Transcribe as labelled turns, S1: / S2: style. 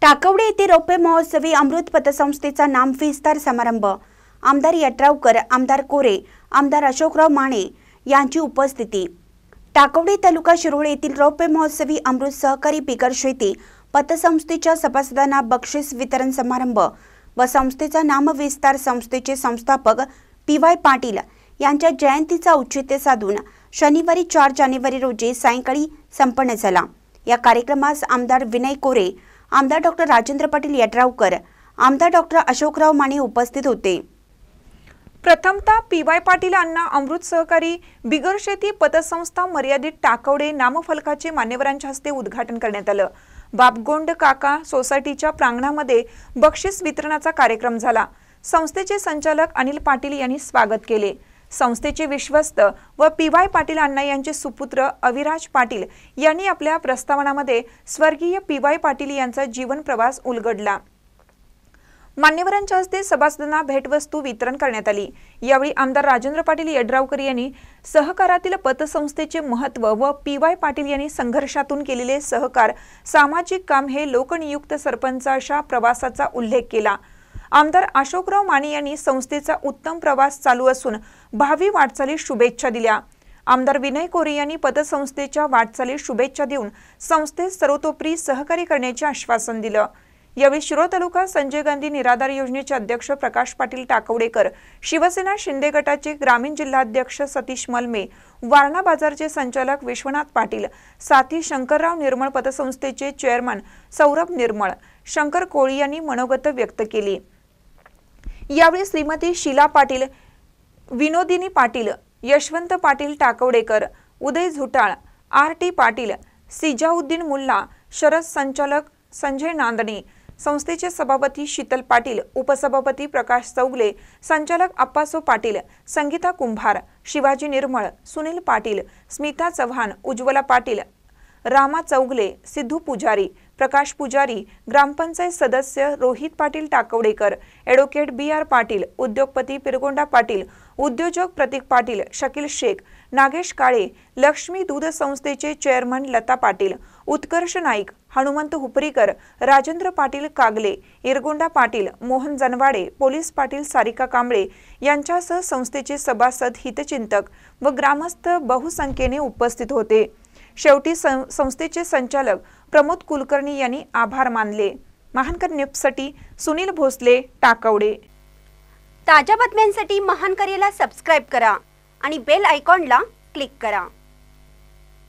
S1: टाकवडे येथे रौप्य महोत्सवी अमृत पतसंस्थेचा नाम विस्तार समारंभ आमदार यड्रावकर, आमदार कोरे, आमदार अशोकराव माने यांची उपस्थिती। टाकवडे तालुका शिरोळ येथील रौप्य महोत्सवी अमृत सहकारी बिगर शेती पतसंस्थेच्या सभासदांना बक्षीस वितरण समारंभ व संस्थेचा नामविस्तार संस्थेचे संस्थापक PY पाटील यांच्या जयंतीचा औचित्य साधून शनिवारी 4 जानेवारी रोजी सायंकाळी संपन्न झाला। या कार्यक्रमास आमदार विनय कोरे, आमदार डॉ. राजेंद्र पाटील यड्रावकर, आमदार डॉ. अशोकराव माने उपस्थित होते।
S2: प्रथमतः PY पाटील यांना अमृत सहकारी बिगर शेती पतसंस्था मर्यादित टाकवडे नामफलकाचे मान्यवरांच्या हस्ते उद्घाटन करण्यात आलं। बापगोंड काका सोसायटीच्या प्रांगणामध्ये बक्षीस वितरणाचा कार्यक्रम झाला। संस्थेचे संचालक अनिल पाटील यांनी स्वागत केले। संस्थेचे विश्वस्त व PY पाटील अण्णा यांचे सुपुत्र अविराज पाटील यांनी आपल्या प्रस्तावनामध्ये स्वर्गीय PY पाटील यांचा जीवन प्रवास उलगडला। मान्यवरांच्या हस्ते सभासदांना भेटवस्तू वितरण करण्यात आली। यावेळी आमदार राजेंद्र पाटील यड्रावकर यांनी सहकारातील पतसंस्थेचे महत्त्व व PY पाटील यांनी संघर्षातून केलेले सहकार, सामाजिक काम हे लोकनियुक्त सरपंचाच्या प्रवासाचा उल्लेख केला। आमदार अशोकराव माने यांनी संस्थेचा उत्तम प्रवास चालू असून भावी वाटचालीस शुभेच्छा दिल्या। आमदार विनय कोरे यांनी पतसंस्थेच्या वाटचालीस शुभेच्छा देऊन संस्थेस सर्वतोपरी सहकार्य करण्याचे आश्वासन दिलं। यावेळी शिरोळ तालुका संजय गांधी निराधार योजनेचे अध्यक्ष प्रकाश पाटील टाकवडेकर, शिवसेना शिंदे गटाचे ग्रामीण जिल्हाध्यक्ष सतीश मलमे, वारणा बाजारचे संचालक विश्वनाथ पाटील, साथी शंकरराव निर्मळ पतसंस्थेचे चेअरमन सौरभ निर्मळ, शंकर कोळी यांनी मनोगत व्यक्त केली। यावेळी श्रीमती शीला पाटील, विनोदिनी पाटील, यशवंत पाटील टाकवडेकर, उदय झुटाळ, RT पाटील, सिजाउद्दीन मुल्ला, शरद संचालक संजय नांदणे, संस्थेचे सभापती शीतल पाटील, उपसभापती प्रकाश चौगले, संचालक अप्पासो पाटील, संगीता कुंभार, शिवाजी निर्मळ, सुनील पाटील, स्मिता चव्हाण, उज्ज्वला पाटील, रामा चौगले, सिद्धू पुजारी, प्रकाश पुजारी, ग्रामपंचायत सदस्य रोहित पाटील टाकवडेकर, ॲडव्होकेट BR पाटील, उद्योगपती पिरगोंडा पाटील, उद्योजक प्रतीक पाटील, शकील शेख, नागेश काळे, लक्ष्मी दूध संस्थेचे चेअरमन लता पाटील, उत्कर्ष नाईक, हनुमंत हुपरीकर, राजेंद्र पाटील कागले, इरगोंडा पाटील, मोहन जनवाडे, पोलीस पाटील सारिका कांबळे यांच्यासह संस्थेचे सभासद, हितचिंतक व ग्रामस्थ बहुसंख्येने उपस्थित होते। शेवटी संस्थेचे संचालक प्रमोद कुलकर्णी यांनी आभार मानले। महानकर न्यूजसाठी सुनील भोसले, टाकवडे।
S1: ताज्या बातम्यांसाठी महानकरेला सबस्क्राइब करा आणि बेल आयकॉनला क्लिक करा।